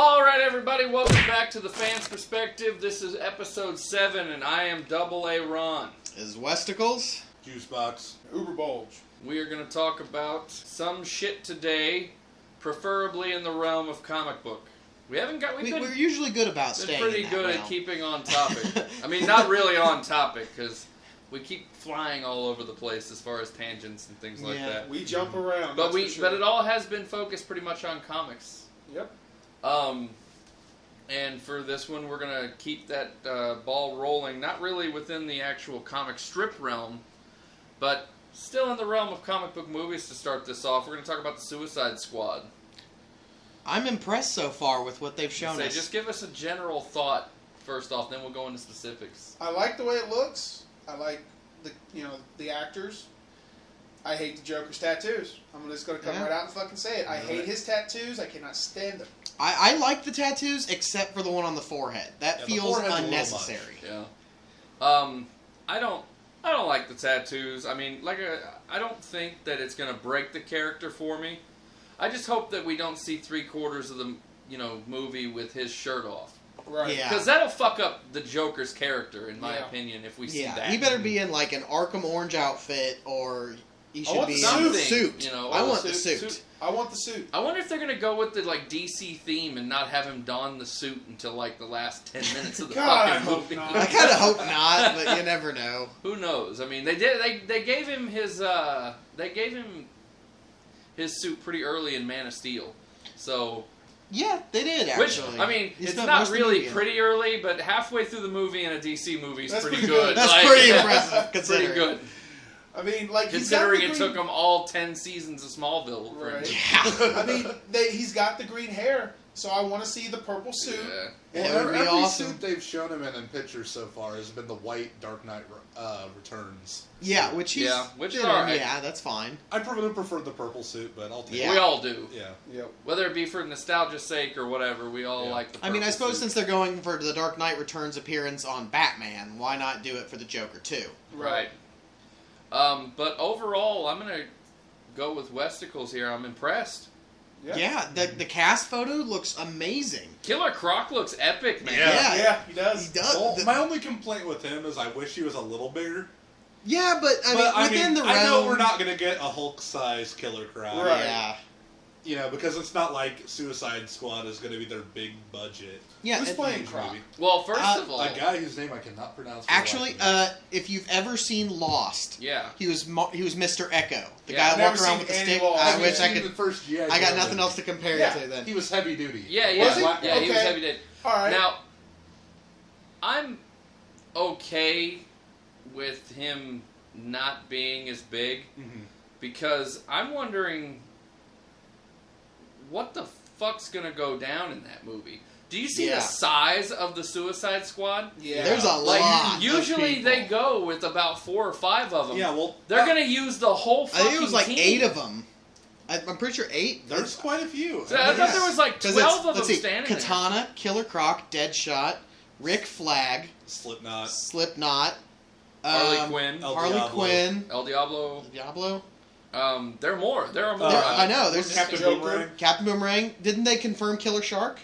All right, everybody, welcome back to The Fan's Perspective. This is episode 7, and I am Double A Ron. Is Westicles? Juicebox. Uber Bulge. We are going to talk about some shit today, preferably in the realm of comic book. We're usually good about been staying pretty in that good realm. at keeping on topic. I mean, not really on topic, because we keep flying all over the place as far as tangents and things like that. We jump around. But that's for sure. but it all has been focused pretty much on comics. Yep. And for this one, we're going to keep that ball rolling, not really within the actual comic strip realm, but still in the realm of comic book movies to start this off. We're going to talk about the Suicide Squad. I'm impressed so far with what they've shown us. Just give us a general thought first off, then we'll go into specifics. I like the way it looks. I like the actors. I hate the Joker's tattoos. I'm just going to come right out and fucking say it. I hate his tattoos. I cannot stand them. I like the tattoos, except for the one on the forehead. That feels unnecessary. Yeah. I don't like the tattoos. I mean, I don't think that it's going to break the character for me. I just hope that we don't see 3/4 of the movie with his shirt off. Right. Yeah. Because that'll fuck up the Joker's character, in my opinion, if we see that. He better be in like an Arkham Orange outfit, or he should be in something, a suit. I want the suit. I want the suit. I wonder if they're going to go with the DC theme and not have him don the suit until the last 10 minutes of the fucking movie. I kind of hope not, but you never know. Who knows? I mean, they gave him his suit pretty early in Man of Steel, so. Yeah, they did, actually. Which, I mean, it's not really pretty early, but halfway through the movie in a DC movie is pretty good. That's pretty impressive, considering. Pretty good. I mean, considering it took him all 10 seasons of Smallville. Right. Yeah. I mean, he's got the green hair, so I want to see the purple suit. Yeah. That would be every awesome. suit they've shown him in pictures so far has been the white Dark Knight Returns. Yeah, which he's which is is alright. Yeah, that's fine. I prefer the purple suit, but I'll take Yeah. We all do. Yeah. Yep. Whether it be for nostalgia's sake or whatever, we all like the purple I mean, I suppose suit. since they're going for the Dark Knight Returns appearance on Batman, why not do it for the Joker too? Right. But overall, I'm going to go with Westicles here. I'm impressed. Yeah, the cast photo looks amazing. Killer Croc looks epic, man. Yeah, he does. He does. Well, my only complaint with him is I wish he was a little bigger. Yeah, but I mean, the realm, I know we're not going to get a Hulk-sized Killer Croc. Right. Yeah. Because it's not like Suicide Squad is going to be their big budget. Yeah. Who's playing Croc? movie. Well, first of all, A guy whose name I cannot pronounce. Actually, if you've ever seen Lost, yeah, he was Mr. Echo, the Yeah. guy that walked around with the Andy stick. Lost. I Have wish you I seen could. the first G.I. I got Joe nothing movie? else to compare Yeah. it to then. He was heavy duty. yeah, Was he? he was Okay. heavy duty. All right. Now, I'm okay with him not being as big because I'm wondering what the fuck's gonna go down in that movie. Do you see the size of the Suicide Squad? Yeah. There's a lot. Usually of they people. go with about 4 or 5 of them. Yeah, well, They're gonna use the whole I fucking think it was like team. 8 of them. I'm pretty sure 8. there's quite a few. So I thought there was like 12 of them standing Katana, Killer Croc, Deadshot, Rick Flag, Slipknot. Slipknot, Harley Quinn, El Harley Diablo. Quinn, El Diablo. Diablo. There are more. There are more. I know. There's Captain Joker. Boomerang. Captain Boomerang. Didn't they confirm Killer Shark?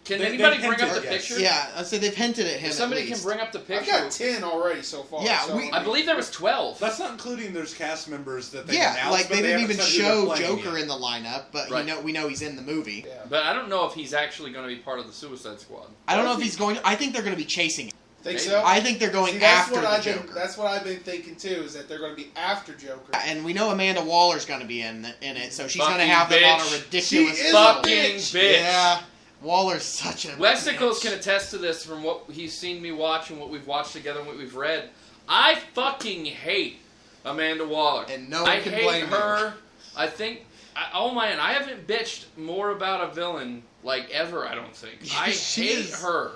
Can They anybody bring hinted, up the yes. picture? Yeah, I say they've hinted at him. If somebody at can least. bring up the I've picture. got 10 already so far. Yeah, so, I believe there was 12. That's not including there's cast members that they Yeah, announced, like but they didn't haven't even said who they're show playing Joker yet. in the lineup, but Right. we know he's in the movie. Yeah. But I don't know if he's actually going to be part of the Suicide Squad. I don't know if he's going. I think they're going to be chasing him. Think Maybe. so? I think they're going See, that's after what the I've Joker. been. That's what I've been thinking too. Is that they're going to be after Joker. And we know Amanda Waller's going to be in it, so she's going to Fucking have them on a bitch. ridiculous. She is a Fucking bitch. bitch. Yeah, Waller's such a. Westicles bitch. can attest to this from what he's seen me watch and what we've watched together and what we've read. I fucking hate Amanda Waller. And no one I can hate blame her. I think. Oh man, I haven't bitched more about a villain ever. I don't think. I She hate is- her.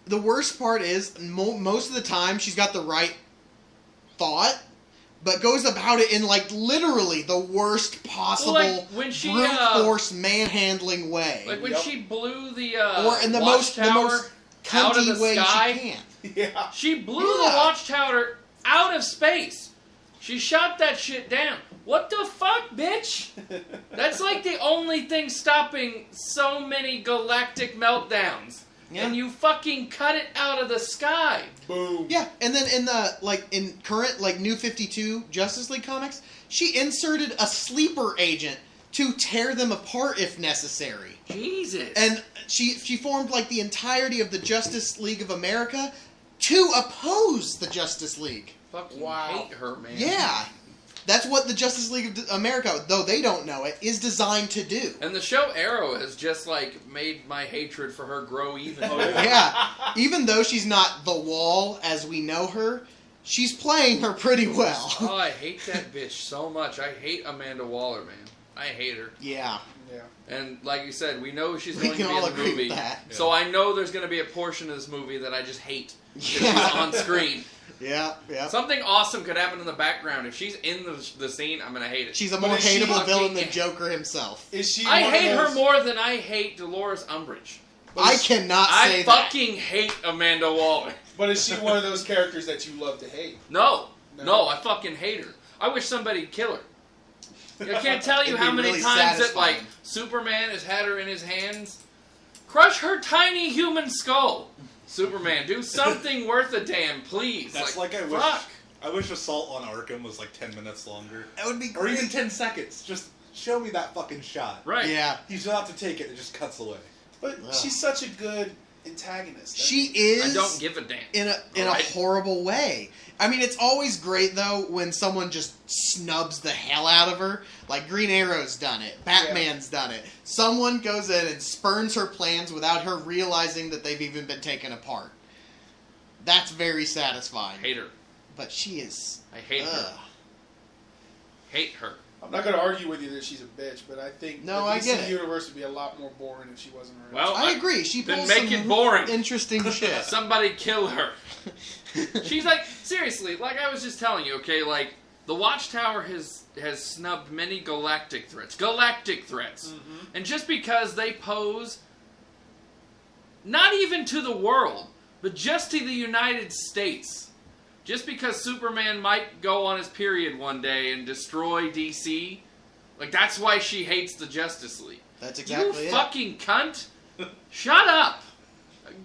The worst part is most of the time she's got the right thought, but goes about it in literally the worst possible when she, brute force manhandling way, Like when she blew the or in the most watchtower out of cunty the way sky. she can. Yeah. She blew the watchtower out of space. She shot that shit down. What the fuck, bitch? That's like the only thing stopping so many galactic meltdowns. Yeah. And you fucking cut it out of the sky. Boom. Yeah, and then in current New 52 Justice League comics, she inserted a sleeper agent to tear them apart if necessary. Jesus. And she formed the entirety of the Justice League of America to oppose the Justice League. Fucking Wow. hate her, man. Yeah. That's what the Justice League of America, though they don't know it, is designed to do. And the show Arrow has just made my hatred for her grow even more. Yeah. Even though she's not the Wall as we know her, she's playing her pretty well. Oh, I hate that bitch so much. I hate Amanda Waller, man. I hate her. Yeah. Yeah. And like you said, we know she's We going to can be all in the agree movie. with that. So I know there's going to be a portion of this movie that I just hate. If she's Yeah. on screen. Yeah, yeah. Something awesome could happen in the background. If she's in the scene, I'm going to hate it. She's a But more is she hateable villain fucking- than Joker himself. Is she? I one hate of her those- more than I hate Dolores Umbridge. but I is- cannot say I fucking hate Amanda Waller. But is she one of those characters that you love to hate? No, No. I fucking hate her. I wish somebody'd kill her. I can't tell you It'd how be many really times that satisfying. Superman has had her in his hands. Crush her tiny human skull. Superman, do something worth a damn, please. That's I wish. fuck. I wish Assault on Arkham was 10 minutes longer, that. That would be or great. even 10 seconds. Just show me that fucking shot. Right. Yeah. He's about to take it and it just cuts away. But Ugh. she's such a good antagonist. She is I don't give a damn. in a Right. horrible way. I mean, it's always great though when someone just snubs the hell out of her. Like Green Arrow's done it, Batman's done it. Someone goes in and spurns her plans without her realizing that they've even been taken apart. That's very satisfying. Hate her. But she is. I hate her. Ugh. Hate her. I'm not going to argue with you that she's a bitch, but I think No, the I DC get it. universe would be a lot more boring if she wasn't around. Well, I agree. She then pulls make some it boring. interesting shit. Somebody kill her. She's seriously, I was just telling you, okay, the Watchtower has snubbed many galactic threats. Galactic threats. Mm-hmm. And just because they pose not even to the world, but just to the United States. Just because Superman might go on his period one day and destroy DC, that's why she hates the Justice League. That's exactly You it. fucking cunt! Shut up!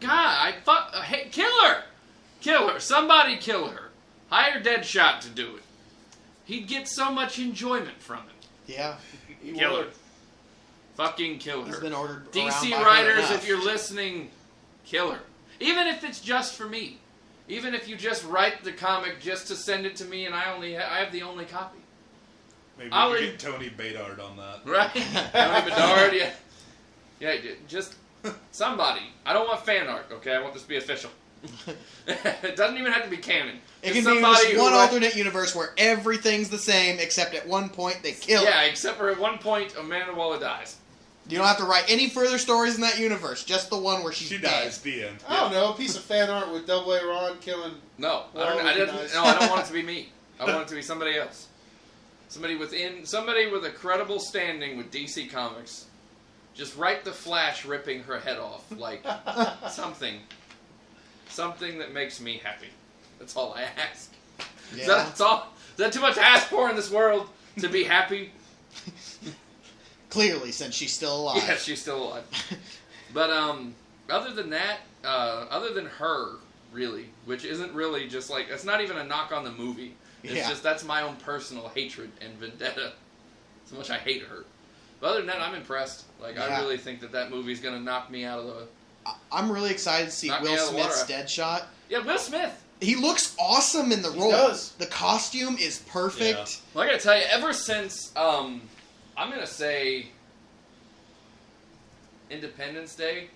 God, kill her! Kill her! Somebody kill her! Hire Deadshot to do it. He'd get so much enjoyment from it. Yeah. He Kill would. her. Fucking kill He's her. been ordered around DC by her writers, enough. if you're listening, kill her. Even if it's just for me. Even if you just write the comic just to send it to me and I have the only copy. Maybe I'll we re- could get Tony Bedard on that. Right? Tony Bedard, yeah. Yeah, just somebody. I don't want fan art, okay? I want this to be official. It doesn't even have to be canon. It Just can be somebody just who one write- alternate universe where everything's the same, except at one point they kill Yeah, it. except for at one point, Amanda Waller dies. You don't have to write any further stories in that universe, just the one where she's She dead. dies. The end. I don't know, a piece of fan art with Double A Ron killing. No, Well, I would be don't. nice. No, I don't want it to be me. I want it to be somebody else. Somebody with a credible standing with DC Comics. Just write the Flash ripping her head off, something that makes me happy. That's all I ask. Yeah. That's all. Is that too much to ask for in this world to be happy? Clearly, since she's still alive. Yeah, she's still alive. But other than that, other than her, really, which isn't really just it's not even a knock on the movie. It's Yeah. just that's my own personal hatred and vendetta. So much I hate her. But other than that, I'm impressed. I Yeah. really think that movie's gonna knock me out of the. I'm really excited to see Knock me Will out of the Smith's water. Deadshot. Yeah, Will Smith. He looks awesome in the He role. does. The costume is perfect. Well, I gotta tell you, ever since I'm gonna say Independence Day.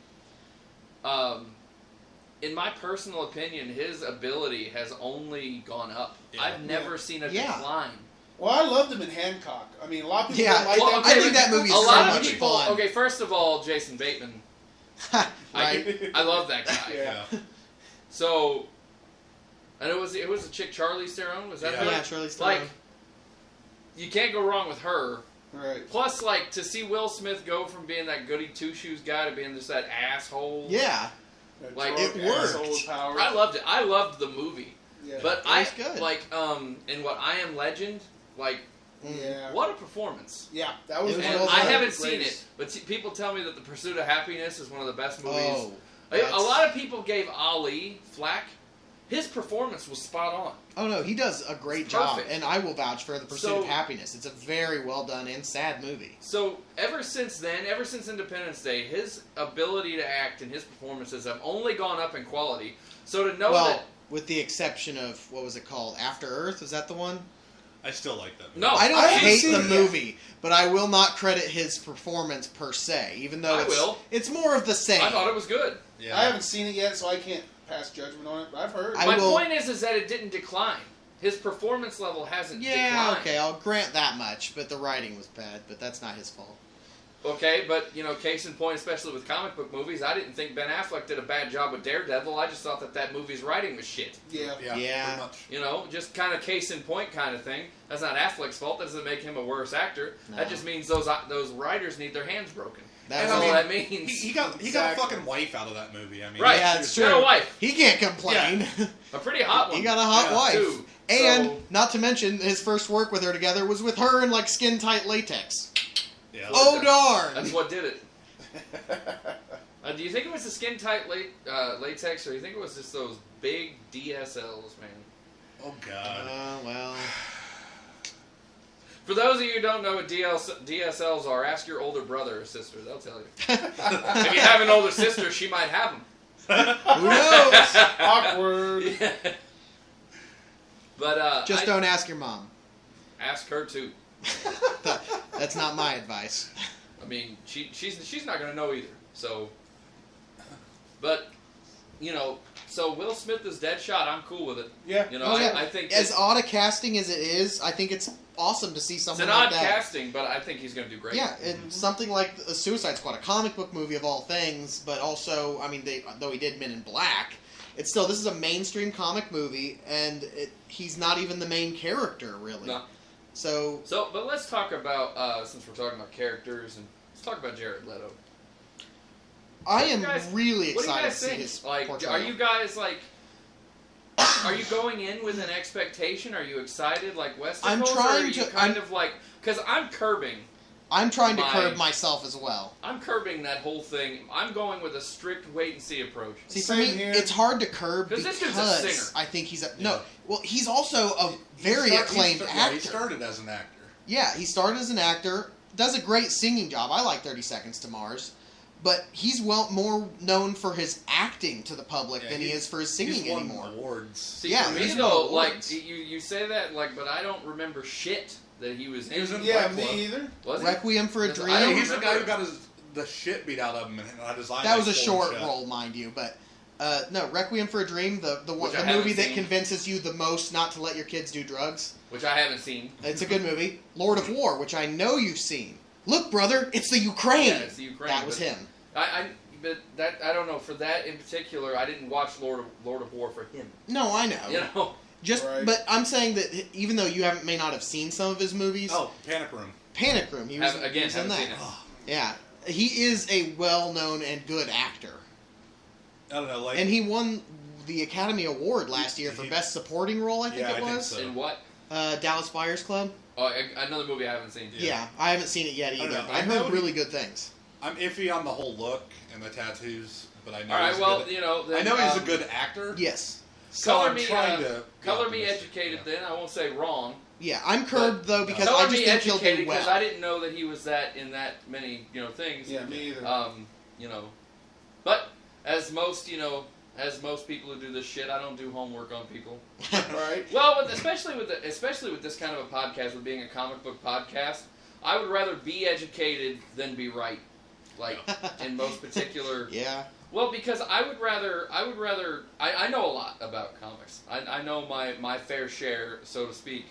In my personal opinion, his ability has only gone up. Yeah. I've never seen a Yeah. decline. Well, I loved him in Hancock. I mean, a lot of people Yeah, don't like well, that. I think that movie A is so lot of much people. fun. Okay, first of all, Jason Bateman. Right? I love that guy. Yeah. So, and it was the chick Charlize Theron. Was that Yeah. her? Yeah, Charlize Theron. Like, you can't go wrong with her. Right. Plus, to see Will Smith go from being that goody two shoes guy to being just that asshole. Yeah. Like, it worked. Asshole power. I loved it. I loved the movie. Yeah. But It was good. in what I Am Legend, Yeah. What a performance! Yeah, that was. It was one And of well I the done. haven't seen greatest. it, but people tell me that The Pursuit of Happiness is one of the best movies. Oh, A that's- lot of people gave Ali flack. His performance was spot on. Oh no, he does a great It's job, perfect. and I will vouch for The Pursuit So- of Happiness. It's a very well done and sad movie. So ever since then, ever since Independence Day, his ability to act and his performances have only gone up in quality. So to know well, that with the exception of what was it called? After Earth? Was that the one? I still like that movie. No. I don't I haven't hate seen the it yet. movie, but I will not credit his performance per se, even though I it's will. it's more of the same. I thought it was good. Yeah. I haven't seen it yet, so I can't pass judgment on it. But I've heard. I My will- point is that it didn't decline. His performance level hasn't Yeah, declined. okay, I'll grant that much, but the writing was bad, but that's not his fault. Okay, but case in point, especially with comic book movies, I didn't think Ben Affleck did a bad job with Daredevil. I just thought that movie's writing was shit. yeah. Yeah. Pretty much. Just kind of case in point kind of thing. That's not Affleck's fault. That doesn't make him a worse actor. No. That just means those writers need their hands broken. That's That's all all. that means. He got a Exactly. fucking wife out of that movie. I mean, Right. Yeah, he it's was- true. Got a wife. He can't complain. A pretty hot one. He got a hot Yeah, wife. too. And So- not to mention, his first work with her together was with her in like skin tight latex. Yeah. Oh darn! That's what did it. Do you think it was the skin tight latex, or do you think it was just those big DSLs, man? Oh god. Well, For those of you who don't know what DSLs are, ask your older brother or sister. They'll tell you. If you have an older sister, she might have them. who knows? Awkward. Yeah. But Just don't ask your mom. ask her too. That's not my advice. I mean, she's not gonna know either. So, but so Will Smith is Deadshot. I'm cool with it. Yeah. Oh, yeah. I think As it's odd a casting as it is, I think it's awesome to see an someone odd like that. casting, but I think he's gonna do great. Yeah, and something like a Suicide Squad, a comic book movie of all things, but also, I mean, though he did Men in Black, it's still, this is a mainstream comic movie, and he's not even the main character, really. No. So, But let's talk about since we're talking about characters, and let's talk about Jared Leto. I What do am you guys- really What do you excited guys to see think? his Like, portrayal. are you guys like? Are you going in with an expectation? Are you excited like Westicles? I'm or are trying you to- kind of like because I'm curbing I'm trying to my- curb myself as well. I'm curbing that whole thing. I'm going with a strict wait and see approach. See, for Same me, here. it's hard to curb 'Cause because this dude's a singer. I think he's a... Yeah. No, well, he's also a very acclaimed actor. He started as an actor. Yeah, he started as an actor, does a great singing job. I like 30 Seconds to Mars. But he's more known for his acting to the public Yeah, than he is for his singing He's won anymore. awards. See, Yeah, for me he's though, won like awards. you say that but I don't remember shit that he was in. He was in Yeah, Fight me Club. either. Was he? Requiem for a Because I Dream. don't Yeah, he's the guy who remember. got the shit beat out of him and I designed That was a like short shit. role, mind you, but no, Requiem for a Dream, the Which I movie haven't that seen. convinces you the most not to let your kids do drugs. Which I haven't seen. It's a good movie. Lord of War, which I know you've seen. Look, brother, it's the Ukraine. Yeah, it's the Ukraine. That was but him. But that I don't know. For that in particular, I didn't watch Lord of War for him. No, I know. You know. Just, Right. but I'm saying that even though you may not have seen some of his movies, Oh, Panic Room. Panic Room, he was, Again, he was in haven't that. seen it. Yeah, he is a well-known and good actor, I don't know, like and he won the Academy Award last year for he- Best Supporting Role. I think Yeah, it I think was so. In what? Dallas Buyers Club. Oh, another movie I haven't seen. Yeah. I haven't seen it yet I don't either. know. But I I know heard he- really good things. I'm iffy on the whole look and the tattoos, but I know All right. he's Well, good. you know. Then, I know he's a good actor. Yes. So Color I'm me, trying to be Color me optimistic, educated. yeah. Then I won't say wrong. Yeah, I'm curbed though because Color I just me think he'll educated do because well. I didn't know that he was that in that many things. Yeah, me either. You know, but as most people who do this shit, I don't do homework on people. Right. Well, especially with this kind of a podcast, with being a comic book podcast, I would rather be educated than be right. Like in most particular. Yeah. Well, because I know a lot about comics. I know my fair share, so to speak.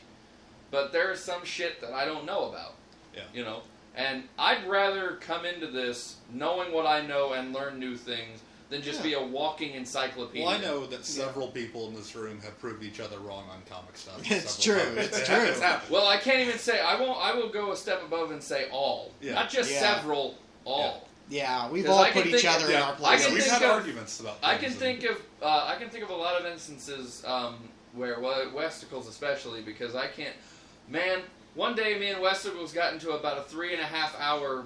But there is some shit that I don't know about. Yeah. You know? And I'd rather come into this knowing what I know and learn new things than just be a walking encyclopedia. Well, I know that several people in this room have proved each other wrong on comic stuff. It's several true, times. it's It true. has happened. Well, I can't even say I will go a step above and say all. Yeah. Not just Yeah. several, all. Yeah, we've 'Cause all I can put each think of- other in Yeah, our I place. can we've think had of- arguments about I things can and- think of a lot of instances where Westicles especially because I can't. Man, one day me and Westicles got into about a 3.5 hour,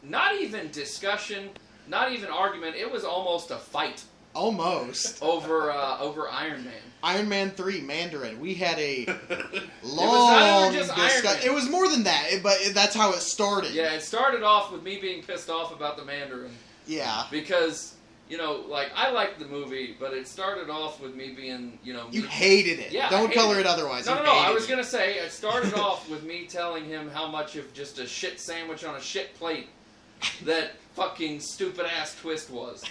not even discussion, not even argument. It was almost a fight Almost. over Iron Man. Iron Man 3, Mandarin. We had a long not even just Iron discussion. Man. It was more than that, but that's how it started. Yeah, it started off with me being pissed off about the Mandarin Yeah. because, like, I liked the movie, but it started off with me being, You me- hated it. Yeah, I Don't hated color it. it otherwise. No, You no, I hated was it. going to say, it started off with me telling him how much of just a shit sandwich on a shit plate that fucking stupid-ass twist was.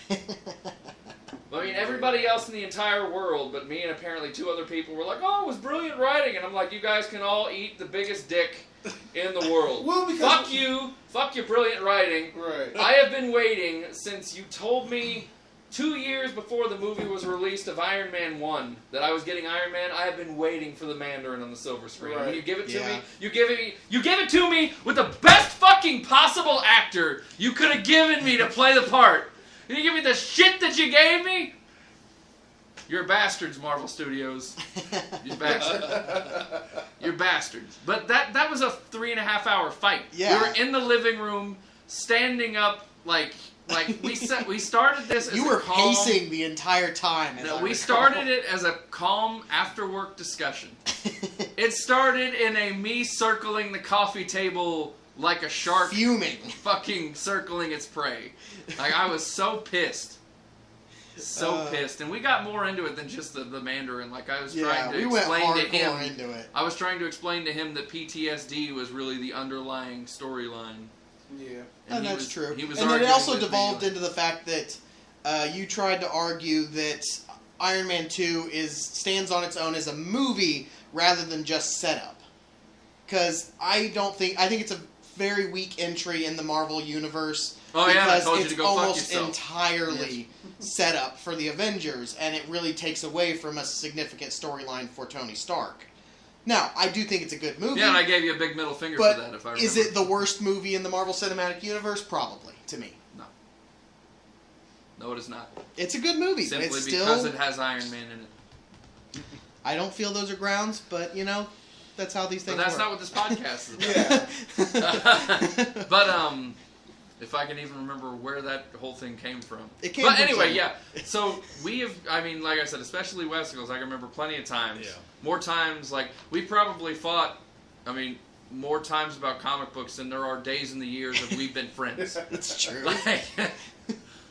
I mean, everybody else in the entire world, but me and apparently 2 other people were like, oh, it was brilliant writing. And I'm like, you guys can all eat the biggest dick in the world. Well, because Fuck your brilliant writing. Right. I have been waiting since you told me 2 years before the movie was released of Iron Man 1 that I was getting Iron Man. I have been waiting for the Mandarin on the silver screen. Right. When you give it to Yeah. me, you give it to me with the best fucking possible actor you could have given me to play the part. And you give me the shit that you gave me? You're bastards, Marvel Studios. You bastards. You're bastards. But that was a 3.5 hour fight. Yeah. We were in the living room, standing up like we started this as You a were calm, pacing the entire time. No, we started it as a calm after work discussion. It started in a me circling the coffee table like a shark Fuming. fucking circling its prey. Like, I was so pissed. So pissed. And we got more into it than just the Mandarin. Like, I was Yeah, trying to we went explain to hardcore him. into it. I was trying to explain to him that PTSD was really the underlying storyline. Yeah. And he that's was- true. He was And then it arguing also with me, devolved like- into the fact that you tried to argue that Iron Man 2 stands on its own as a movie rather than just setup. Because I think it's a very weak entry in the Marvel universe. Oh, yeah, I because told you it's to go fuck almost yourself. entirely set up for the Avengers, and it really takes away from a significant storyline for Tony Stark. Now, I do think it's a good movie. Yeah, and I gave you a big middle finger but for that, if I remember. is it the worst movie in the Marvel Cinematic Universe? Probably, to me. No, it is not. It's a good movie, Simply but it's because still... it has Iron Man in it. I don't feel those are grounds, but, that's how these But things that's work. not what this podcast is about. Yeah. But, if I can even remember where that whole thing came from. It came But from anyway, somewhere. yeah. So we have, I mean, like I said, especially Westicles, I can remember plenty of times. Yeah. More times, like, we probably fought, I mean, more times about comic books than there are days in the years that we've been friends. That's true. Like,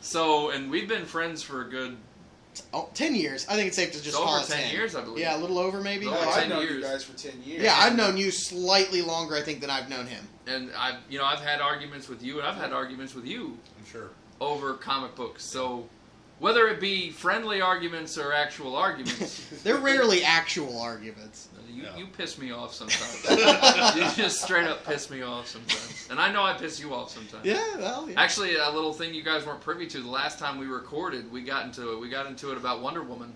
so, and we've been friends for a good, 10 years. I think it's safe to just it's call over it 10 years, I believe. Yeah, a little over, maybe. Over Oh, 10 I've known you years. guys for 10 years. Yeah, I've known you slightly longer, I think, than I've known him. And I've had arguments with you, and I've had arguments with you I'm sure. over comic books. So, whether it be friendly arguments or actual arguments, They're rarely actual arguments. you piss me off sometimes. You just straight up piss me off sometimes. And I know I piss you off sometimes. Yeah, well, yeah. Actually, a little thing you guys weren't privy to, the last time we recorded, we got into it. We got into it about Wonder Woman,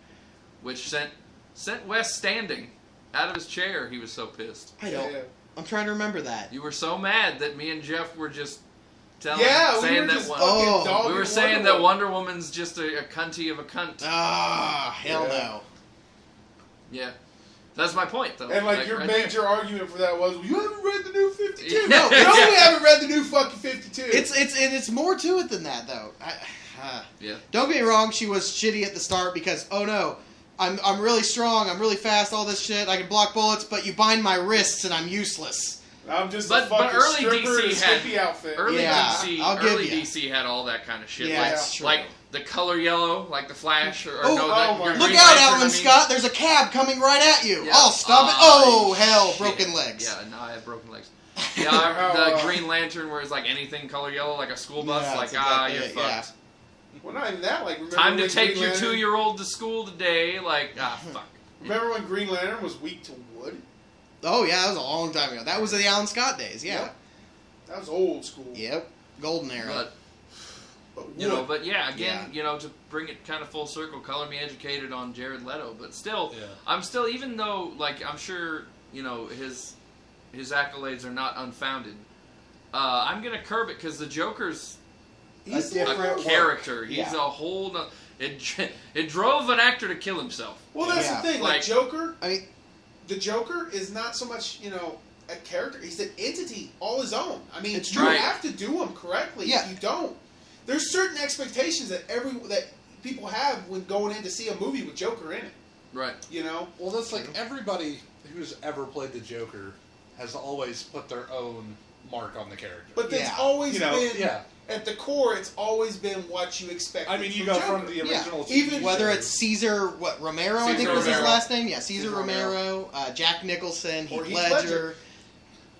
which sent Wes standing out of his chair. He was so pissed. I don't. Yeah. I'm trying to remember that. You were so mad that me and Jeff were just telling, Yeah, we saying were that just one, fucking Oh. dogging we were saying that Woman. Wonder Woman's just a cunty of a cunt. Ah, hell Yeah. no. Yeah, that's my point, though. And like your right there. major argument for that was, well, you haven't read the new 52. Yeah. No, we haven't read the new fucking 52. It's more to it than that, though. Yeah. Don't get me wrong, she was shitty at the start because, oh no, I'm really strong, I'm really fast, all this shit, I can block bullets, but you bind my wrists and I'm useless. I'm just But- a fucking but early stripper in a DC had- skimpy outfit. Early Yeah, I'll give early ya. DC had all that kind of shit. Yeah, like, that's true. like the color yellow, like the Flash, or Oh, no, oh that, my- your Look Green out, Lantern, Alan I mean. Scott, there's a cab coming right at you. Yeah. Oh, stop it. Oh, hell, broken shit. legs. Yeah, no, I have broken legs. Yeah, the Oh, Green Lantern, where it's like anything color yellow, like a school bus, Yeah, like that's exactly you're it, fucked. yeah. Well, not even that. Like, remember Time to when take Green your Lantern- 2-year-old to school today, like fuck. Remember when Green Lantern was weak to wood? Oh, yeah, that was a long time ago. That was the Alan Scott days, yeah. Yep. That was old school. Yep. Golden era. But But you know, wood. but yeah, again, Yeah. you know, to bring it kind of full circle, color me educated on Jared Leto, but still, Yeah. I'm still, even though, like, I'm sure, you know, his accolades are not unfounded. I'm gonna curb it because the Joker's He's a different a character. He's Yeah. a whole. It drove an actor to kill himself. Well, that's Yeah. the thing. Like, Like- Joker, I mean, the Joker is not so much, a character. He's an entity all his own. I mean, It's you true. have to do him correctly. Yeah. If you don't, there's certain expectations that people have when going in to see a movie with Joker in it. Right. You know, Well, that's like everybody who's ever played the Joker has always put their own mark on the character. but it's Yeah. always You know, been yeah. at the core. It's always been what you expect. I mean, you go from the Yeah. original Even- TV Whether show. it's Caesar, Romero, I think Caesar was his Romero. last name. Yeah, Caesar Caesar Romero, Jack Nicholson, Or Heath Heath Ledger. Ledger.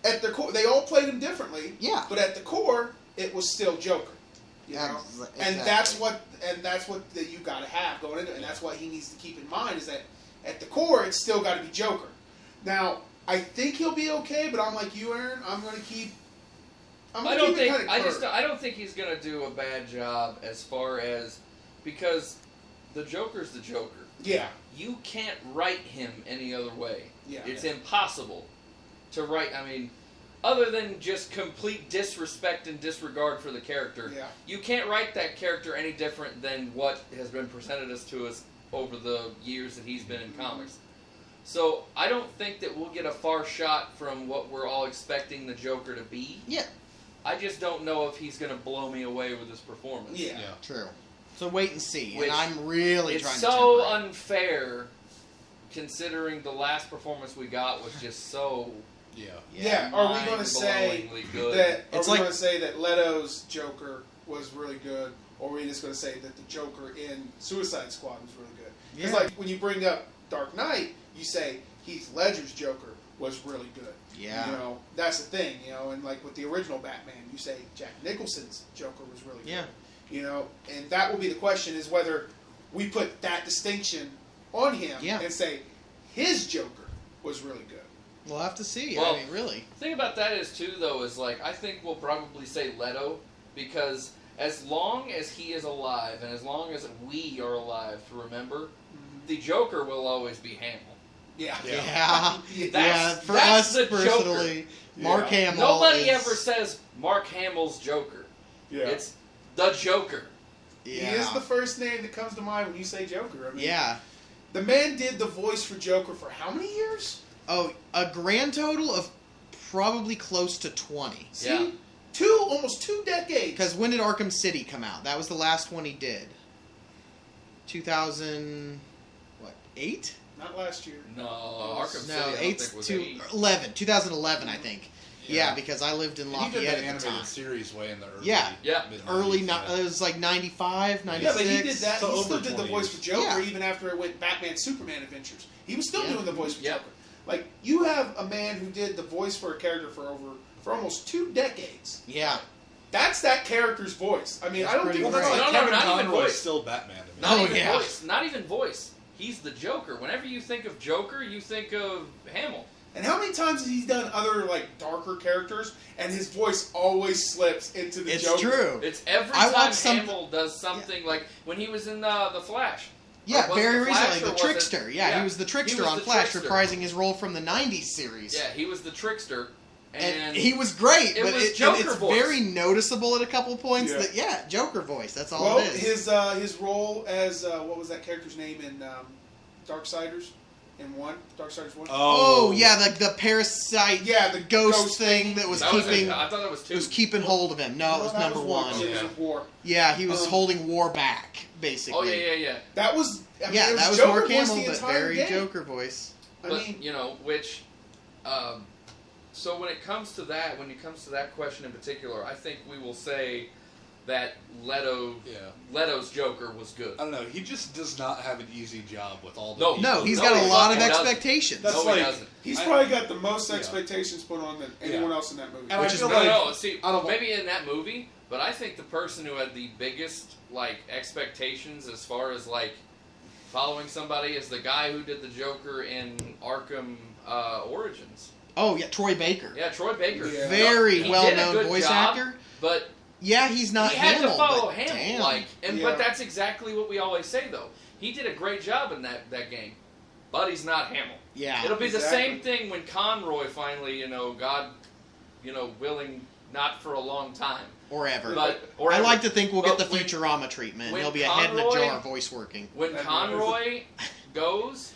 At the core, they all played him differently. Yeah. But at the core, it was still Joker. You know, Exactly. and that's what that you got to have going into it, and that's what he needs to keep in mind is that at the core, it's still got to be Joker. Now, I think he'll be okay, but I'm like you, Aaron. I'm going to keep. I don't think. Kind of I don't think he's gonna do a bad job as far as because the Joker's the Joker. Yeah. You can't write him any other way. Yeah. It's impossible to write. I mean, other than just complete disrespect and disregard for the character, Yeah. you can't write that character any different than what has been presented to us over the years that he's been in comics. So I don't think that we'll get a far shot from what we're all expecting the Joker to be. Yeah. I just don't know if he's going to blow me away with his performance. Yeah. True. So wait and see. Which- and I'm really It's trying so to temper it. unfair considering the last performance we got was just so Yeah. Yeah. Are we going to say mind-blowingly good. that? It's Are we like- going to say that Leto's Joker was really good, or are we just going to say that the Joker in Suicide Squad was really good? Because Yeah. like when you bring up Dark Knight, you say Heath Ledger's Joker was really good. Yeah. You know, that's the thing. You know, and like with the original Batman, you say Jack Nicholson's Joker was really good. Yeah. You know, and that will be the question: is whether we put that distinction on him Yeah. and say his Joker was really good. We'll have to see. Well- I mean, really. The thing about that is too, though, is like I think we'll probably say Leto because as long as he is alive and as long as we are alive to remember, the Joker will always be Hamill. Yeah. Yeah. That's- For that's us the personally, Mark Yeah. Hamill. Nobody is, ever says Mark Hamill's Joker. Yeah. It's the Joker. Yeah. He is the first name that comes to mind when you say Joker. I mean, Yeah. The man did the voice for Joker for how many years? Oh, a grand total of probably close to 20. See? Yeah. Almost 2 decades. Because when did Arkham City come out? That was the last one he did. 2008? Not last year. No, Arkham No, City. I don't 8 think was to 8. 11. 2011, I think. Yeah, because I lived in And he did Lafayette that at the animated time. series way in the early, Yeah. Yeah. Early, mid-90s, it was like 95, 96. Yeah, but he did that. So He over still did the 20 voice years. for Joker Yeah. even after it went Batman Superman Adventures. He was still Yeah. doing the voice for Yeah. Joker. Like, you have a man who did the voice for a character for almost 2 decades. Yeah. That's that character's voice. I mean, That's I don't pretty think great. that's No, like no, Kevin not even Conroy's voice. still Batman to me. Not Oh, even yeah. voice. Not even voice. He's the Joker. Whenever you think of Joker, you think of Hamill. And how many times has he done other like darker characters, and his voice always slips into the It's Joker? true. It's every I time watched some- Hamill does something like when he was in the Flash. Yeah, Or was it very the Flash, recently. or The was it- Trickster. Yeah, he was the Trickster was on the Flash, Trickster. reprising his role from the 90s series. Yeah, he was the Trickster, And and he was great, it but was and Joker it's voice. very noticeable at a couple points Yeah. that, yeah, Joker voice. That's all Well, it is. his role as what was that character's name in Darksiders in Darksiders 1? Oh, yeah, the parasite Yeah, the ghost thing that was that was keeping it. I thought it was it 2. was keeping hold of him. No, it was that number one. It was Yeah. a war. Yeah, he was Um, holding war back, basically. Oh yeah. That was I mean, Yeah, it that was Joker Mark voice Hamill, the but entire very game. Joker voice. I But mean, you know, which, so when it comes to that question in particular, I think we will say that Leto's Joker was good. I don't know. He just does not have an easy job with all the No. people. No, he's No, got he a lot of fucking doesn't. expectations. That's No, like- he doesn't. he's I- probably got the most Yeah. expectations put on than anyone else in that movie. And Which I is feel No, like no. See, out of- maybe in that movie, but I think the person who had the biggest expectations as far as following somebody is the guy who did the Joker in Arkham Origins. Oh, yeah, Troy Baker. Yeah, Troy Baker. Yeah. Very He did a well-known good voice job, actor. but Yeah, he's not he had Hamill, to follow but Hamill, damn. Yeah. but that's exactly what we always say though. He did a great job in that game, but he's not Hamill. Yeah. It'll be the Exactly. same thing when Conroy finally, God, willing, not for a long time, Or ever. or I ever. like to think we'll get the But when- Futurama treatment. when He'll be a head in a Conroy- jar voice working. when That'd be Conroy goes,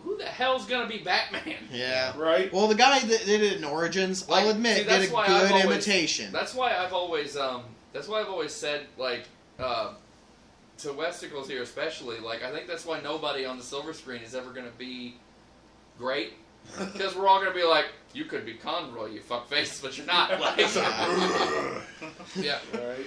who the hell's gonna be Batman? Yeah. Right? Well, the guy that did it in Origins, Like, I'll admit, see, did a that's why good I've always- imitation. That's why I've always said, like, to Westicles here especially, like, I think that's why nobody on the silver screen is ever going to be great. Because we're all going to be like, you could be Conroy, you fuckface, but you're not. Like, yeah. Right.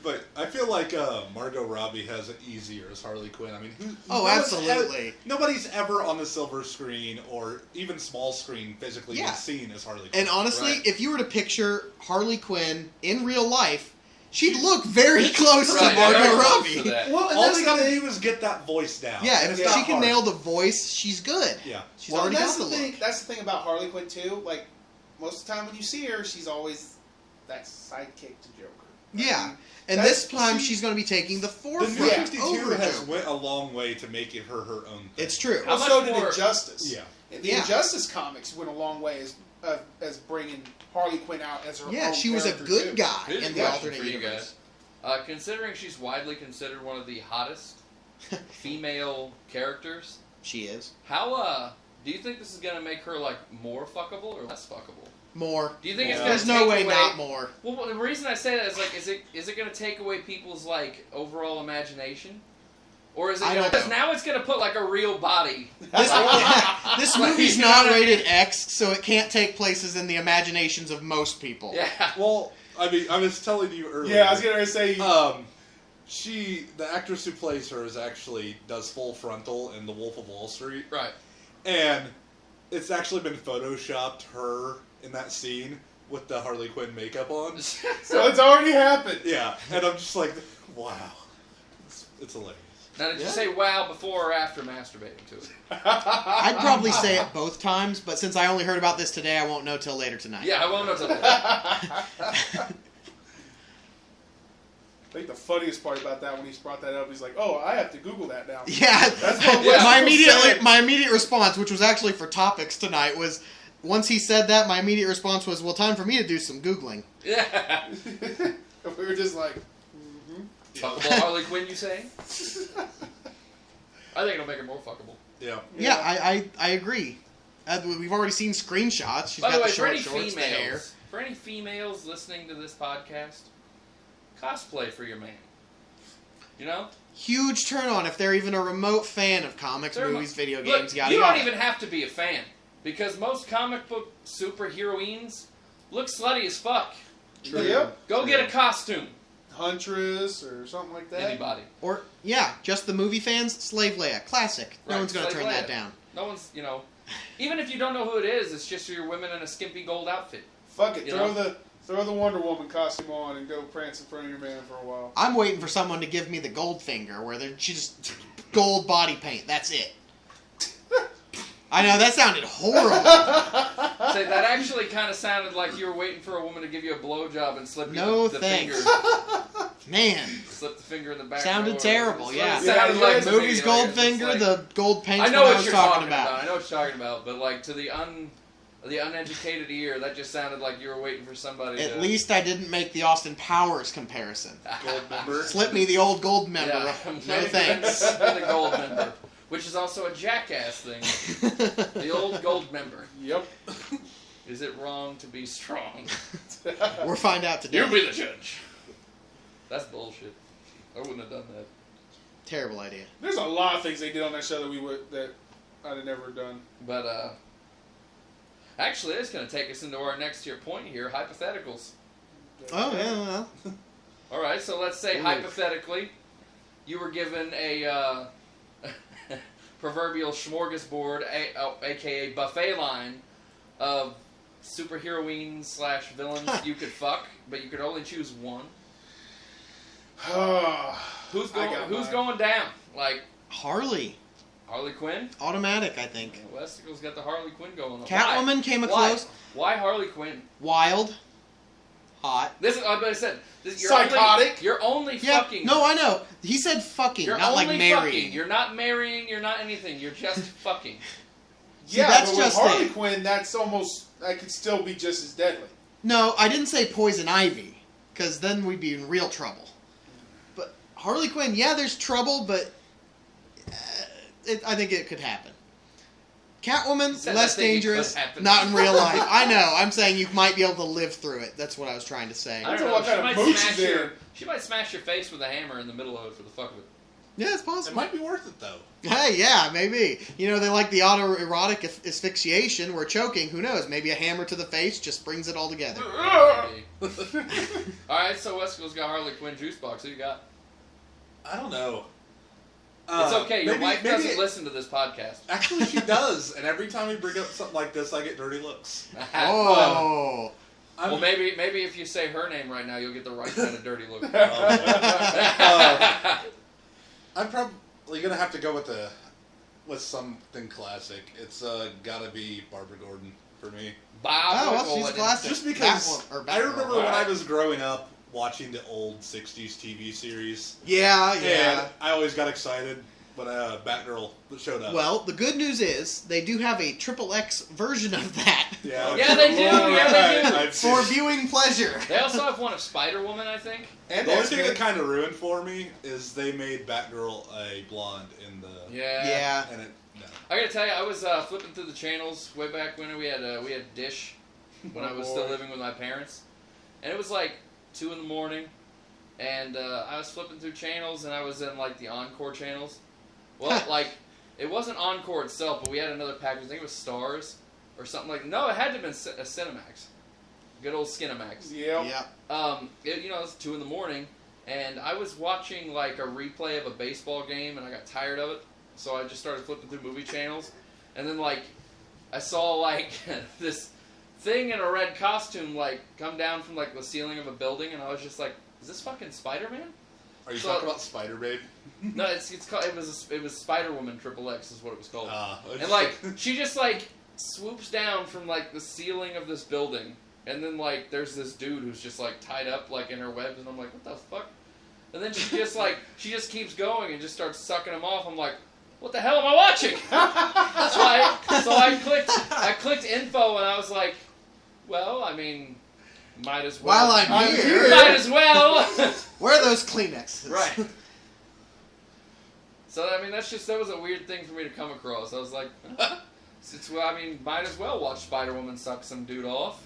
But I feel like Margot Robbie has it easier as Harley Quinn. I mean, Oh, absolutely. Nobody's ever on the silver screen or even small screen physically Yeah. been seen as Harley Quinn. And honestly, Right. if you were to picture Harley Quinn in real life, she'd look very close Right, to Margot very close Robbie. to that. Well, and all that's they the gotta thing. do is get that voice down. Yeah, if Yeah. she can Hard. nail the voice, she's good. Yeah. She's Well, already that's got the the thing. look. That's the thing about Harley Quinn too. Like most of the time when you see her, she's always that sidekick to Joker. Yeah. And That's- this time see- she's going to be taking the The forefront New Yeah. 52 over has Joker. went a long way to making her own thing. It's true. How Well, much so did more- Injustice. Yeah. And the Yeah. Injustice comics went a long way as bringing Harley Quinn out as her Yeah, own she was a character, good too. guy Here's a in the question alternate for you universe. guys. Considering she's widely considered one of the hottest female characters, She is. how do you think this is gonna make her like more fuckable or less fuckable? More. Do you think it's Yeah. gonna There's take no way away, not more. Well, the reason I say that is like, is it gonna take away people's like overall imagination, or is it? I don't Because know. now it's gonna put like a real body. This, this Like, movie's you know not what I mean? rated X, so it can't take places in the imaginations of most people. Yeah. Well, I mean, I was telling you earlier. Yeah, I was gonna say. The actress who plays her does Full Frontal in The Wolf of Wall Street, Right. and it's actually been photoshopped her in that scene with the Harley Quinn makeup on. so it's already happened. Yeah, and I'm just like, wow, it's hilarious. Now, did you Yeah. say wow before or after masturbating to it? I'd probably say it both times, but since I only heard about this today, I won't know till later tonight. Yeah, I won't know till later. I think the funniest part about that when he brought that up, he's like, "Oh, I have to Google that now." Yeah, That's what Yeah. my immediate response, which was actually for topics tonight, was once he said that, my immediate response was, "Well, time for me to do some googling." Yeah. We were just like, Fuckable Harley Quinn, you say? I think it'll make her more fuckable. Yeah. Yeah, I agree. We've already seen screenshots. She's By got the way, the for any short shorts, the hair. females listening to this podcast, cosplay for your man. You know? Huge turn on if they're even a remote fan of comics, They're movies, video Look, games, yada you yada. don't even have to be a fan. Because most comic book superheroines look slutty as fuck. True. Yep. Go get a costume. Huntress or something like that. Anybody. Or yeah, just the movie fans. Slave Leia, classic. No Right, one's gonna Slave turn that Leia. down. No one's, even if you don't know who it is, it's just your women in a skimpy gold outfit. Fuck it. You Throw the Wonder Woman costume on and go prance in front of your man for a while. I'm waiting for someone to give me the gold finger, where they're just gold body paint. That's it. I know that sounded horrible. Say, that actually kind of sounded like you were waiting for a woman to give you a blowjob and slip No you the thanks. finger. Man, Slip the finger in the back. Sounded door. terrible, It's yeah. what it sounded Yeah, like yeah, to movie's me, gold it's just finger, like- the gold paint's I know what I what was you're talking about. I know what you're talking about, but like to the uneducated ear, that just sounded like you were waiting for somebody. At to... least I didn't make the Austin Powers comparison. Gold member. Slip me the old gold member. Yeah. No thanks. the gold member, which is also a jackass thing. The old gold member. Yep. Is it wrong to be strong? We'll find out today. You be the judge. That's bullshit. I wouldn't have done that. Terrible idea. There's a lot of things they did on that show that I'd have never done. But actually, it's going to take us into our next tier point here: hypotheticals. Oh yeah, well. All right, so let's say hypothetically, you were given a proverbial smorgasbord, aka buffet line, of superheroines / villains you could fuck, but you could only choose one. Who's I going? got Who's mine. going down? Like Harley, Harley Quinn? automatic, I think. Westicle's got the Harley Quinn going on. Catwoman came a Why? close. Why Harley Quinn? Wild, hot. This is what I said. This, Psychotic. You're only Yeah, fucking. no, I know. He said fucking, You're not only like marrying. fucking. You're not marrying. You're not anything. You're just fucking. See, Yeah, that's but with just Harley it. Quinn, that could still be just as deadly. No, I didn't say poison ivy, because then we'd be in real trouble. But Harley Quinn, yeah, there's trouble, but I think it could happen. Catwoman, said less I think it dangerous, could happen. not in real life. I know. I'm saying you might be able to live through it. That's what I was trying to say. I don't Depends on know. what She kind of might mood smash she's in. she might smash your face with a hammer in the middle of it for the fuck of it. Yeah, it's It possible. might be worth it though. Hey, yeah, maybe. You know, they like the autoerotic asphyxiation where choking. Who knows? Maybe a hammer to the face just brings it all together. Maybe. All right, so Wesco's got Harley Quinn juice box. Who you got? I don't know. It's okay. Your wife doesn't it- listen to this podcast. Actually, she does, and every time we bring up something like this, I get dirty looks. Oh. Well, maybe if you say her name right now, you'll get the right kind of dirty look. I'm probably gonna have to go with something classic. It's gotta be Barbara Gordon for me. Bob. Oh, well, she's a classic. Just because Batwoman- or I Batgirl. remember when I was growing up watching the old '60s TV series, Yeah, and yeah. I always got excited when Batgirl showed up. Well, the good news is they do have a XXX version of that yeah, Yeah, they do. Yeah, they do. I've seen for it. viewing pleasure. They also have one of Spider-Woman, I think. And The only thing that X-Men. kind of ruined for me is they made Batgirl a blonde in the Yeah. Yeah. and it no. I gotta tell you, I was flipping through the channels way back when we had Dish when I was still living with my parents, and it was like 2 a.m, and I was flipping through channels, and I was in like the Encore channels. Well, like it wasn't Encore itself, but we had another package. I think it was Stars or something like. No, it had to have been a Cinemax. Good old Skinemax. Yep. Yeah. It was 2 a.m, and I was watching like a replay of a baseball game, and I got tired of it, so I just started flipping through movie channels, and then like I saw like this thing in a red costume like come down from like the ceiling of a building, and I was just like, "Is this fucking Spider-Man?" Are you So- talking about Spider Babe? No, it's called it was Spider-Woman XXX is what it was called, It's and like she just like swoops down from like the ceiling of this building. And then, like, there's this dude who's just, like, tied up, like, in her webs, and I'm like, what the fuck? And then she just, like, she just keeps going and just starts sucking him off. I'm like, what the hell am I watching? So I clicked info, and I was like, well, I mean, might as well. While I'm here, Might as well. where are those Kleenexes? Right. So, I mean, that was a weird thing for me to come across. I was like, might as well watch Spider-Woman suck some dude off.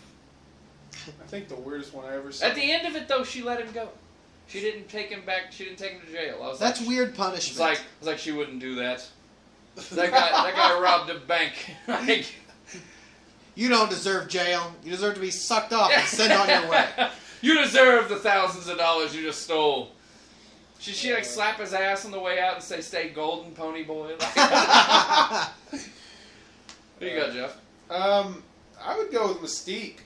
I think the weirdest one I ever saw. At the end of it, though, she let him go. She didn't take him back. She didn't take him to jail. I was That's like, weird It's punishment. like, I was like, she wouldn't do that. That guy robbed a bank. Like, you don't deserve jail. You deserve to be sucked off and sent on your way. You deserve the thousands of dollars you just stole. She like slap his ass on the way out and say, "Stay golden, pony boy." What do you got, Jeff? I would go with Mystique.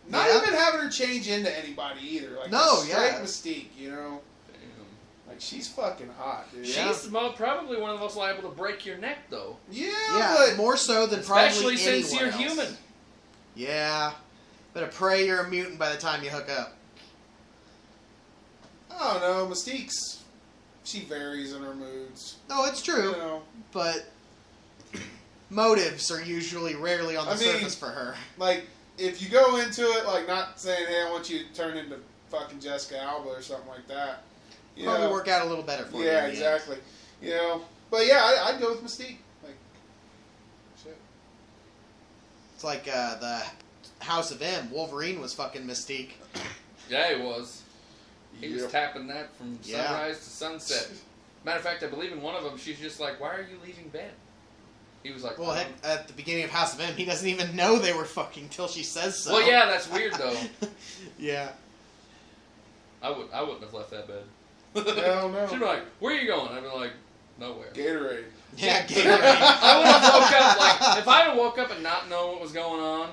Not Yeah. even having her change into anybody either. Like No, straight yeah. Mystique, you know? Like she's fucking hot, dude. Yeah. She's probably one of the most liable to break your neck, though. Yeah, Yeah, but more so than Especially probably since anyone you're else. human. Yeah. Better pray you're a mutant by the time you hook up. I don't know. Mystique's she varies in her moods. No, it's true, You know, but motives are usually rarely on the I mean- surface for her. like if you go into it like not saying, "Hey, I want you to turn into fucking Jessica Alba" or something like that. You Probably know? work out a little better for you. Yeah, in the end. exactly. You know, but yeah, I'd go with Mystique. Like, shit. It's like the House of M. Wolverine was fucking Mystique. Yeah, he was. He was Yep. tapping that from Yeah. sunrise to sunset. Matter of fact, I believe in one of them, she's just like, "Why are you leaving bed?" He was like, Well, heck, at the beginning of House of M, he doesn't even know they were fucking till she says so. Well, yeah, that's weird though. Yeah. I wouldn't have left that bed. Hell no. She'd be like, "Where are you going?" I'd be like, "Nowhere." Gatorade. Yeah, I Gatorade. would have woke up like if I had woke up and not known what was going on.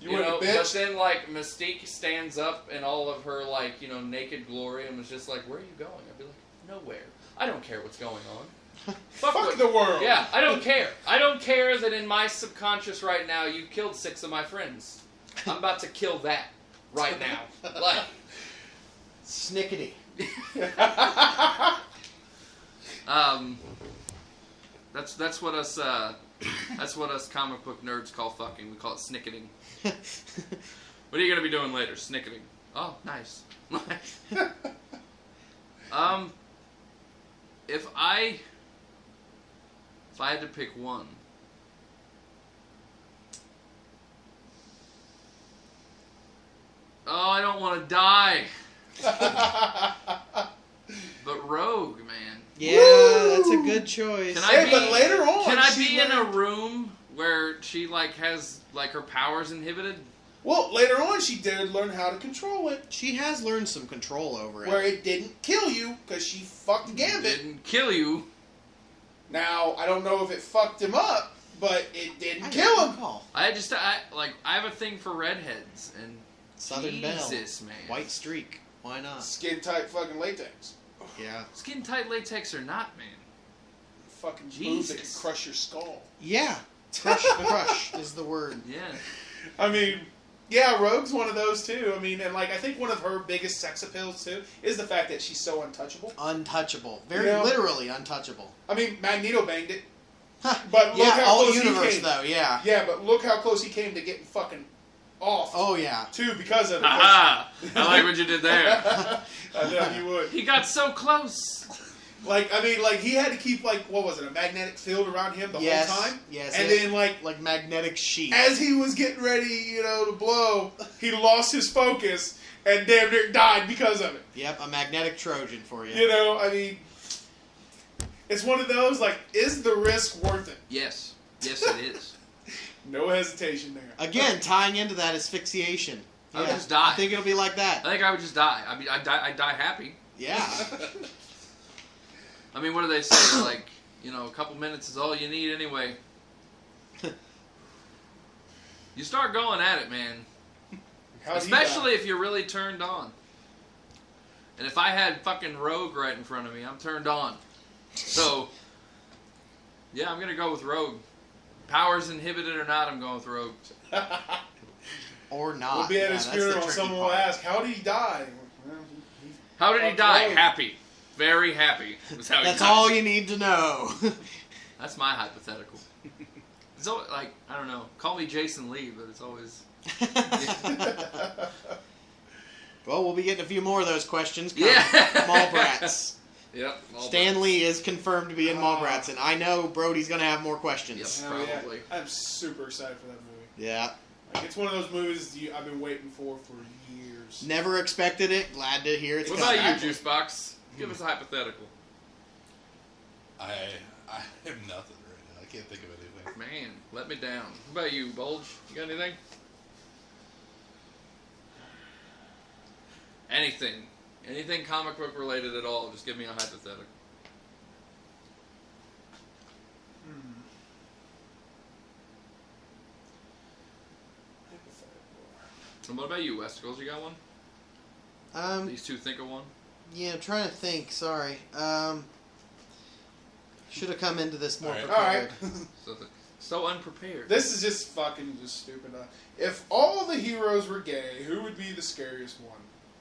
You would've know, bitched? but then like Mystique stands up in all of her like naked glory and was just like, "Where are you going?" I'd be like, "Nowhere. I don't care what's going on. Fuck what- the world. Yeah, I don't care. I don't care that in my subconscious right now you killed 6 of my friends. I'm about to kill that right now. Like, Snickety. that's what us comic book nerds call fucking. We call it snicketing. What are you gonna be doing later? Snicketing. Oh, nice. If I If I had to pick one. Oh, I don't want to die. But Rogue, man. Yeah, that's a good choice. Can I Hey, but later on, Can I she be in a learned- room where she like has like her powers inhibited? Well, later on, she did learn how to control it, She has learned some control over it. where it didn't kill you because she fucked Gambit. Didn't kill you. Now, I don't know if it fucked him up, but it didn't I kill don't him. recall. I have a thing for redheads and Southern Belle. Jesus, man. White streak. Why not? Skin tight fucking latex. Yeah. Skin tight latex or not, man. Fucking move that can Jesus. crush your skull. Yeah. Crush is the word. Yeah. I mean, yeah, Rogue's one of those too. I mean, and like I think one of her biggest sex appeals too is the fact that she's so untouchable. Untouchable. Very You know- literally untouchable. I mean, Magneto banged it, Huh. but look Yeah, how all close universe he came. though, yeah. Yeah, but look how close he came to getting fucking off Oh yeah. too because of it. Aha! I like what you did there. I know you would. He got so close. Like, I mean, like he had to keep like what was it, a magnetic field around him the Yes. whole time. Yes. And it- then like like magnetic sheet. as he was getting ready, to blow, he lost his focus and damn near died because of it. Yep, a magnetic Trojan for you. You know, I mean, it's one of those like, is the risk worth it? Yes. Yes, it is. No hesitation there. Again, tying into that asphyxiation. I would Yeah, just die. I think it'll be like that. I think I would just die. I mean, I'd die happy. Yeah. I mean, what do they say? Like, a couple minutes is all you need anyway. You start going at it, man. How'd he Especially if you're really turned on. And if I had fucking Rogue right in front of me, I'm turned on. So, yeah, I'm going to go with Rogue. Powers inhibited or not, I'm going with Rogue. die? Or not. We'll be at Yeah, his that's the funeral and tricky someone will part. ask, how did he die? Well, How did he Fuck die? Rogue. Happy. Very happy. Was how he That's died. all you need to know. That's my hypothetical. So, like, I don't know. Call me Jason Lee, but it's always... Well, we'll be getting a few more of those questions coming. Yeah. Mallrats. Yep. all Stan but- Lee is confirmed to be in Mallrats, and I know Brody's going to have more questions. Yep. Hell yeah. Probably. I'm super excited for that movie. Yeah. Like, it's one of those movies I've been waiting for years. Never expected it. Glad to hear it's What coming. about you, Juicebox? Give us a hypothetical. I have nothing right now. I can't think of anything. Man, let me down. What about you, Bulge? You got anything? Anything. Anything comic book related at all. Just give me a hypothetical. And what about you, Westicles? You got one? These two think of one? Yeah, I'm trying to think. Sorry. Should have come into this more All right. prepared. So unprepared. This is just stupid. If all the heroes were gay, who would be the scariest one?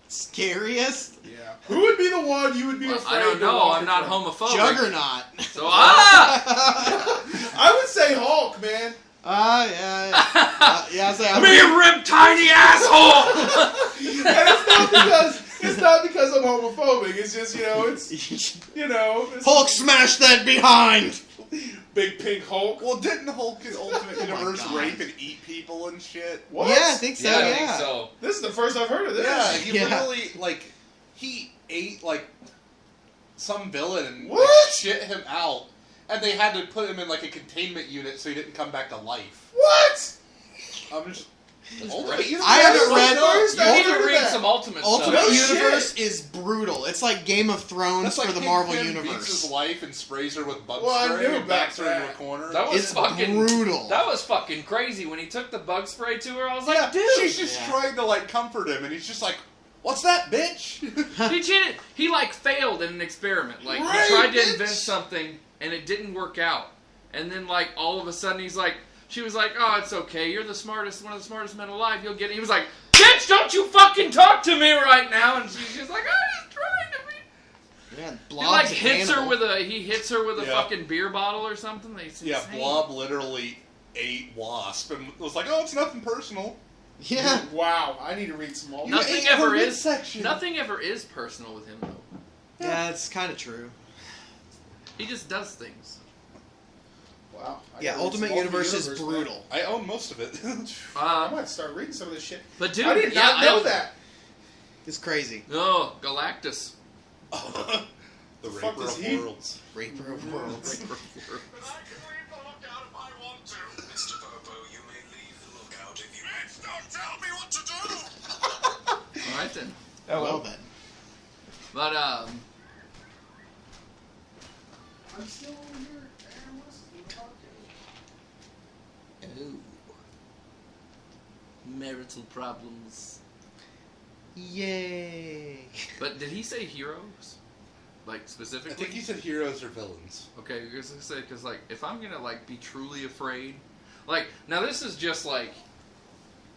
Scariest? Yeah. Who would be the one you would be Well, afraid I don't to know. walk I'm in not front homophobic. Juggernaut. So, I would say Hulk, man. Yeah. Yeah, I say Me rib tiny asshole! And it's not because I'm homophobic. It's just, it's Hulk smash that behind. big pink Hulk. Well, didn't Hulk in Ultimate Oh my Universe God. rape and eat people and shit? What? Yeah, I think so. I Yeah. think so. This is the first I've heard of this. Yeah, he Yeah. literally, he ate, some villain and What? shit him out. And they had to put him in, a containment unit so he didn't come back to life. What? I'm just... That's Ultimate great. Universe? I haven't That's read. the first You I've need heard to of read that. some Ultimate Ultimate stuff. No Universe shit. is brutal. It's like Game of Thrones That's for like the King Marvel Pym beats Universe. his wife and sprays her with bug Well, I spray knew and about backs her into that. a corner. That was It's fucking brutal. That was fucking crazy when he took the bug spray to her. I was like, yeah, dude, she's just Yeah. trying to, comfort him, and he's just like, what's that, bitch? he cheated. He failed in an experiment. Right, he tried to bitch. invent something and it didn't work out. And then all of a sudden he's like, she was like, oh, it's okay. You're the smartest, one of the smartest men alive. You'll get it. He was like, bitch, don't you fucking talk to me right now. And she's just like, I'm just trying to be. Yeah, He Blob's a hits her cannibal. with a Yeah. fucking beer bottle or something. It's Yeah, insane. Blob literally ate Wasp and was like, oh, it's nothing personal. Yeah. Wow, I need to read some more. You Nothing ate ever her is. midsection. Nothing ever is personal with him though. Yeah, it's kind of true. He just does things. Wow. I Yeah, gotta read Ultimate some Universe is man. brutal. I own most of it. I might start reading some of this shit. But dude, I did yeah, not know I- that. It's crazy. No, Galactus. The The fuck Raper is of he? Worlds. Raper of Worlds. But I can leave the lookout if I want to. Mr. Popo, you may leave the lookout if you want. Don't tell me what to do! All right then. Well then. But I'm still over here. Aaron West is gonna talk to me. marital problems. Yay. But did he say heroes? Like I specifically? think he said heroes or villains. Okay, I was gonna say because like if I'm gonna like be truly afraid, like now this is just like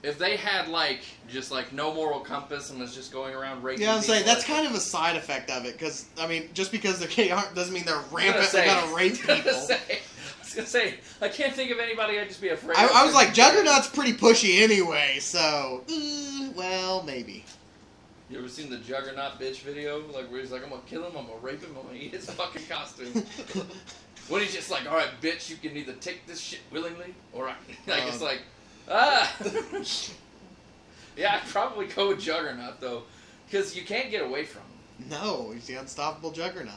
if they had like just like no moral compass and was just going around raping. Yeah, I'm saying people, that's kind of a side effect of it because I mean, just because they're gay aren't doesn't mean they're rampant. say- They're gonna rape I was people. gonna say I can't think of anybody I'd just be afraid. of. I was like, Juggernaut's pretty pushy anyway, so well, maybe. You ever seen the Juggernaut bitch video? Like where he's like, I'm gonna kill him, I'm gonna rape him, I'm gonna eat his fucking costume. When he's just like, all right, bitch, you can either take this shit willingly, or I like it's like, yeah, I'd probably go with Juggernaut though, because you can't get away from him. No, he's the unstoppable Juggernaut.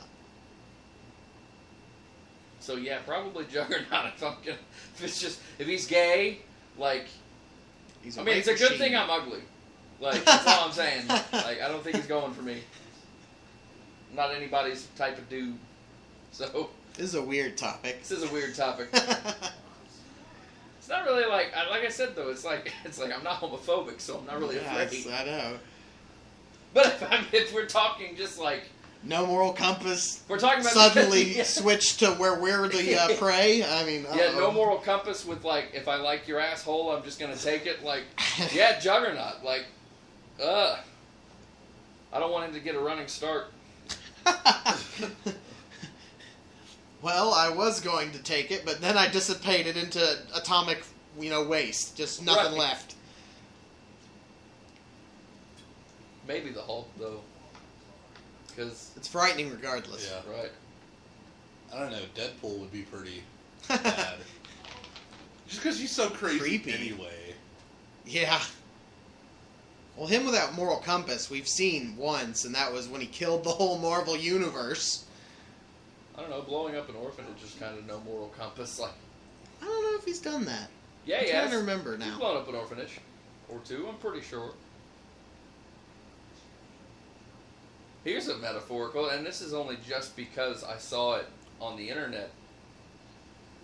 So yeah, probably Juggernaut. If it's just if he's gay, like He's I mean, it's a good rape thing machine. I'm ugly. Like that's all I'm saying. Like I don't think he's going for me. I'm not anybody's type of dude. So This is a weird topic. this is a weird topic. It's not really like I said though. It's like I'm not homophobic, so I'm not really afraid. Yes, I know. But if we're talking just like No moral compass. we're talking about Suddenly yeah, switch to where we're the prey. I mean, yeah, no uh-oh. moral compass with like if I like your asshole, I'm just gonna take it. Like yeah, Juggernaut. Like I don't want him to get a running start. Well, I was going to take it, but then I dissipated into atomic, waste. Just nothing Right. left. Maybe the Hulk though, because It's frightening regardless. Yeah. right. I don't know. Deadpool would be pretty bad. Just because he's so crazy Creepy. anyway. Yeah. Well, him without moral compass, we've seen once, and that was when he killed the whole Marvel universe. I don't know. Blowing up an orphanage is kind of no moral compass. Like I don't know if he's done that. yeah, I'm yeah. trying to remember He's now. blown up an orphanage or two. I'm pretty sure. Here's a metaphorical, and this is only just because I saw it on the internet.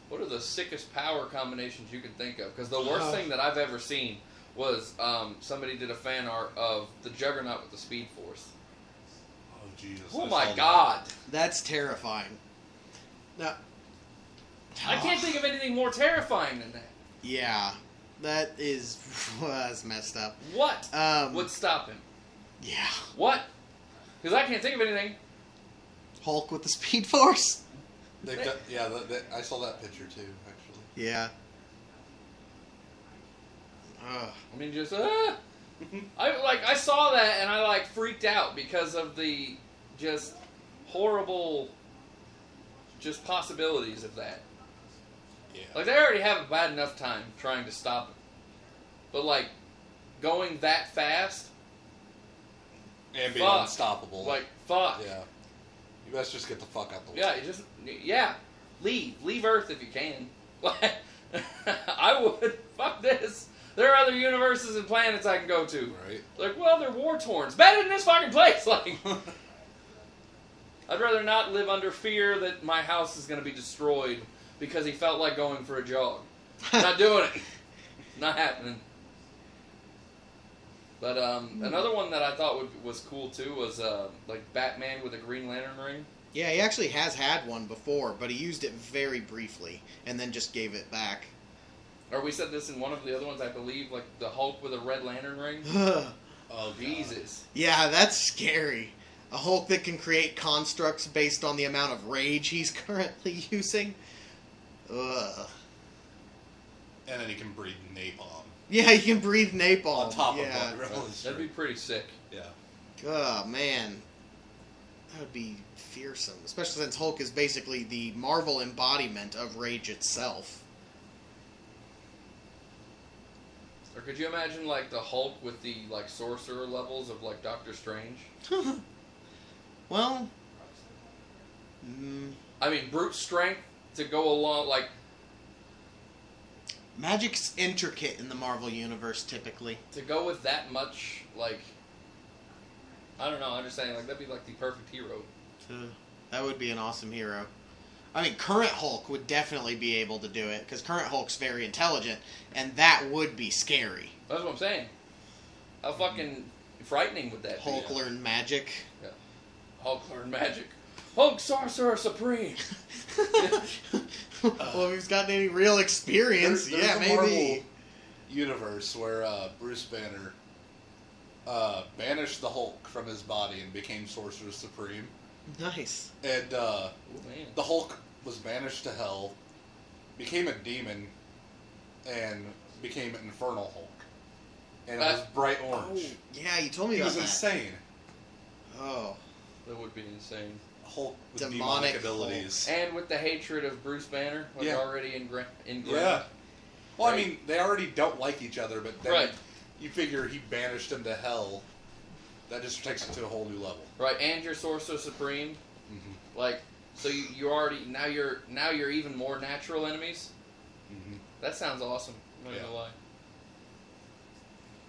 What are the sickest power combinations you can think of? Because the worst thing that I've ever seen was somebody did a fan art of the Juggernaut with the Speed Force. Oh Jesus! Oh I my saw that. God! That's terrifying. Now, I can't think of anything more terrifying than that. Yeah, that is that's messed up. What Um, would stop him? Yeah, What? Because I can't think of anything. Hulk with the Speed Force. They've got, yeah, I saw that picture too. Actually, Yeah. Ugh. I mean, just I saw that and I like freaked out because of the just horrible just possibilities of that. yeah. Like they already have a bad enough time trying to stop him, but like going that fast, And being fuck. unstoppable. like fuck. yeah. You best just get the fuck out the way. Yeah, you just leave Earth if you can. Like I would fuck this. There are other universes and planets I can go to. Right. Like, well, they're war torn. It's better than this fucking place. Like, I'd rather not live under fear that my house is going to be destroyed because he felt like going for a jog. Not doing it. Not happening. But another one that I thought was cool too was like Batman with a Green Lantern ring. Yeah, he actually has had one before, but he used it very briefly and then just gave it back. Or we said this in one of the other ones, I believe, like the Hulk with a Red Lantern ring. Oh God. Jesus. Yeah, that's scary. A Hulk that can create constructs based on the amount of rage he's currently using. Ugh. And then he can breathe napalm Yeah, he can breathe napalm. on top yeah. of it. That'd be pretty sick. Yeah. Oh, man. That would be fearsome, especially since Hulk is basically the Marvel embodiment of rage itself. Or could you imagine like the Hulk with the like sorcerer levels of like Doctor Strange? Well, I mean, brute strength to go along like. magic's intricate in the Marvel universe typically. To go with that much, like, I don't know. I'm just saying, like, that'd be like the perfect hero. That would be an awesome hero. I mean, current Hulk would definitely be able to do it because current Hulk's very intelligent, and that would be scary. That's what I'm saying. How fucking frightening would that Hulk be? learned magic. Yeah. Hulk learned magic. Hulk Sorcerer Supreme. Well, if he's got any real experience, There's yeah, a maybe. Marvel universe where Bruce Banner banished the Hulk from his body and became Sorcerer Supreme. Nice. And Ooh, man. the Hulk was banished to hell, became a demon, and became an Infernal Hulk. And it was bright Oh, orange. yeah, you told me He about was that. insane. Oh, That would be insane. Hulk with Demonic demonic Hulk. abilities. And with the hatred of Bruce Banner was Yeah. already ingrained. Yeah. Well, I Right. mean, they already don't like each other, but then Right. you figure he banished him to hell. That just takes it to a whole new level. Right, and you're Sorcerer Supreme. Mm-hmm. Like, so you already now you're even more natural enemies. Mm-hmm. That sounds awesome. I'm not Yeah. gonna lie.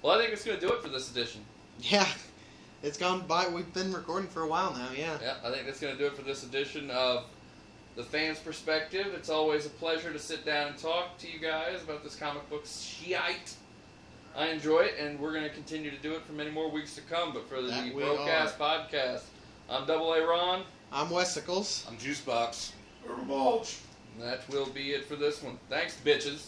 Well, I think it's gonna do it for this edition. yeah. It's gone by. We've been recording for a while now, yeah. Yeah, I think that's gonna do it for this edition of The Fan's Perspective. It's always a pleasure to sit down and talk to you guys about this comic book shite. I enjoy it, and we're gonna continue to do it for many more weeks to come. But for the That we Broadcast Podcast, I'm Double A Ron. I'm Wesicles. I'm Juicebox. And that will be it for this one. Thanks, bitches.